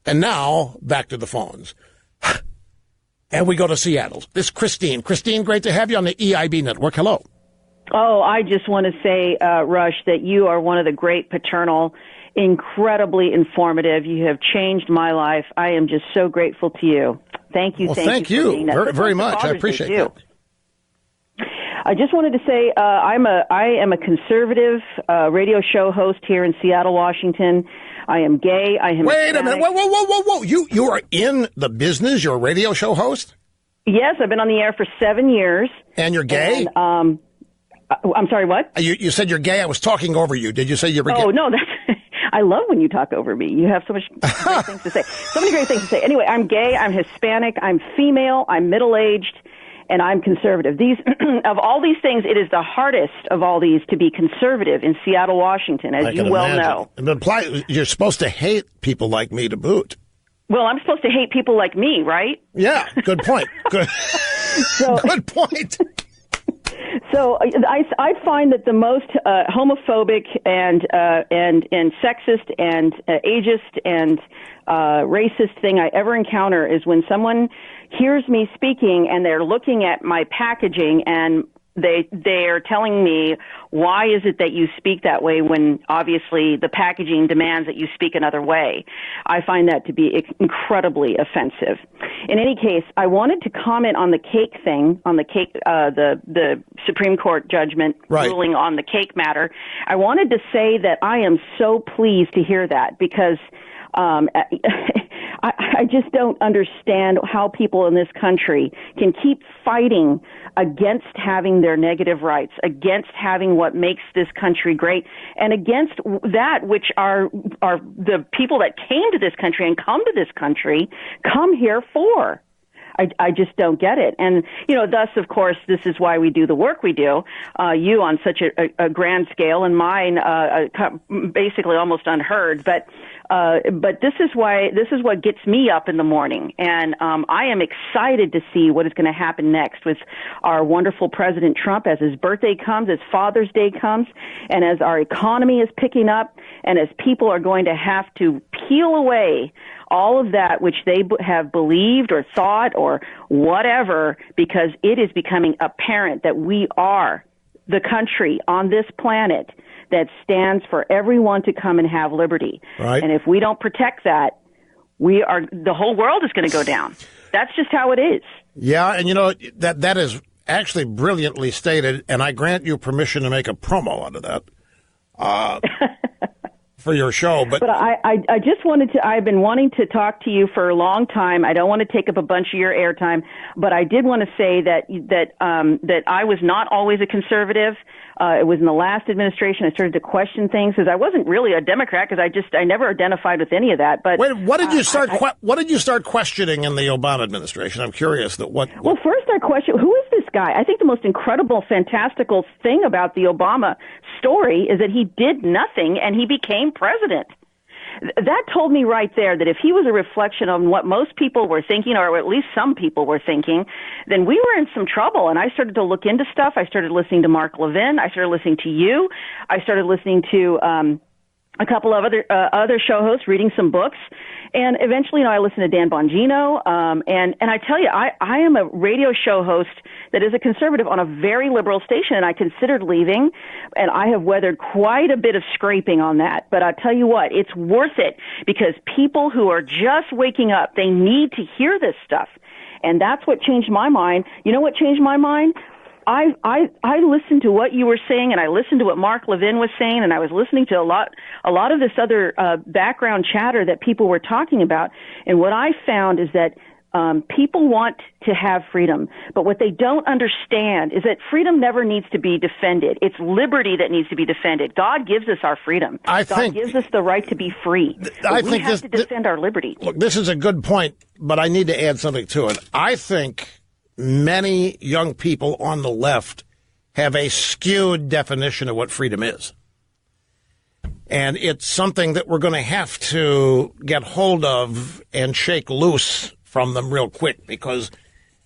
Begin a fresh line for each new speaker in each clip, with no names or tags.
And now, back to the phones. And we go to Seattle. This is Christine. Christine, great to have you on the EIB network. Hello.
Oh, I just want to say, Rush, that you are one of the great paternal, incredibly informative. You have changed my life. I am just so grateful to you. Thank you.
Well, thank you very, very much. I appreciate that.
I just wanted to say I am a conservative radio show host here in Seattle, Washington. I am gay. I am
Wait
Hispanic.
a minute. Whoa. You are in the business? You're a radio show host?
Yes, I've been on the air for 7 years.
And you're gay?
And, I'm sorry, what?
You said you're gay. I was talking over you. Did you say you were gay?
Oh, no, that's... I love when you talk over me. You have so much great things to say. So many great things to say. Anyway, I'm gay, I'm Hispanic, I'm female, I'm middle-aged, and I'm conservative. These, of all these things, it is the hardest of all these to be conservative in Seattle, Washington, as you well know.
It implies you're supposed to hate people like me to boot.
Well, I'm supposed to hate people like me, right?
Yeah, good point. Good, good point.
So I find that the most homophobic and sexist and ageist and racist thing I ever encounter is when someone hears me speaking and they're looking at my packaging and they're telling me, why is it that you speak that way when obviously the packaging demands that you speak another way? I find that to be incredibly offensive. In any case, I wanted to comment on the cake thing, on the cake, the Supreme Court judgment ruling on the cake matter. I wanted to say that I am so pleased to hear that because I just don't understand how people in this country can keep fighting against having their negative rights, against having what makes this country great, and against that which are the people that came to this country and come to this country come here for. I just don't get it. And, you know, thus, of course, this is why we do the work we do, you on such a grand scale and mine basically almost unheard. But this is what gets me up in the morning. And I am excited to see what is going to happen next with our wonderful President Trump as his birthday comes, as Father's Day comes, and as our economy is picking up, and as people are going to have to peel away all of that which they have believed or thought or whatever, because it is becoming apparent that we are the country on this planet that stands for everyone to come and have liberty.
Right.
And if we don't protect that, the whole world is going to go down. That's just how it is.
Yeah, and you know, that is actually brilliantly stated, and I grant you permission to make a promo out of that. For your show, but
I just wanted to. I've been wanting to talk to you for a long time. I don't want to take up a bunch of your airtime, but I did want to say that I was not always a conservative. It was in the last administration I started to question things because I wasn't really a Democrat because I never identified with any of that. But
wait, what did you start? What did you start questioning in the Obama administration? I'm curious that what.
Well, first I questioned who is this guy. I think the most incredible, fantastical thing about the Obama story is that he did nothing and he became president. That told me right there that if he was a reflection on what most people were thinking, or at least some people were thinking, then we were in some trouble. And I started to look into stuff. I started listening to Mark Levin. I started listening to you. I started listening to a couple of other show hosts, reading some books. And eventually, I listened to Dan Bongino. And I tell you, I am a radio show host that is a conservative on a very liberal station, and I considered leaving, and I have weathered quite a bit of scraping on that. But I tell you what, it's worth it because people who are just waking up, they need to hear this stuff. And that's what changed my mind. You know what changed my mind? I listened to what you were saying, and I listened to what Mark Levin was saying, and I was listening to a lot of this other background chatter that people were talking about. And what I found is that people want to have freedom, but what they don't understand is that freedom never needs to be defended. It's liberty that needs to be defended. God gives us our freedom. God gives us the right to be free. We have to defend our liberty.
Look, this is a good point, but I need to add something to it. I think many young people on the left have a skewed definition of what freedom is. And it's something that we're going to have to get hold of and shake loose from them real quick, because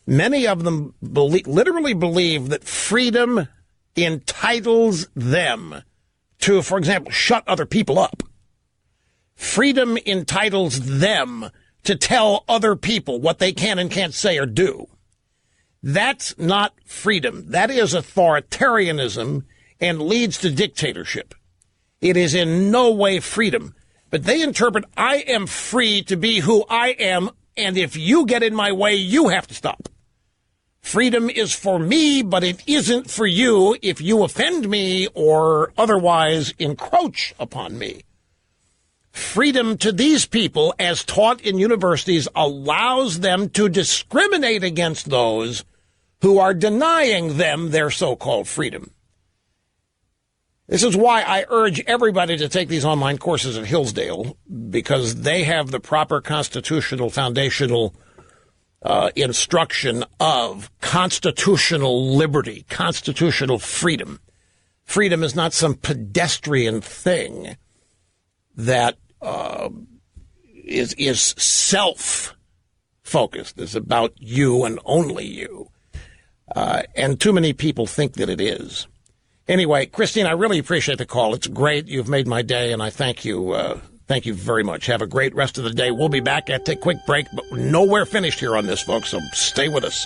many of them literally believe that freedom entitles them to, for example, shut other people up. Freedom entitles them to tell other people what they can and can't say or do. That's not freedom. That is authoritarianism and leads to dictatorship. It is in no way freedom. But they interpret, I am free to be who I am, and if you get in my way, you have to stop. Freedom is for me, but it isn't for you if you offend me or otherwise encroach upon me. Freedom to these people, as taught in universities, allows them to discriminate against those who are denying them their so-called freedom. This is why I urge everybody to take these online courses at Hillsdale, because they have the proper constitutional, foundational instruction of constitutional liberty, constitutional freedom. Freedom is not some pedestrian thing that is self-focused. It's about you and only you. And too many people think that it is. Anyway, Christine, I really appreciate the call. It's great. You've made my day, and I thank you. Thank you very much. Have a great rest of the day. We'll be back at a quick break, but we're nowhere finished here on this, folks, so stay with us.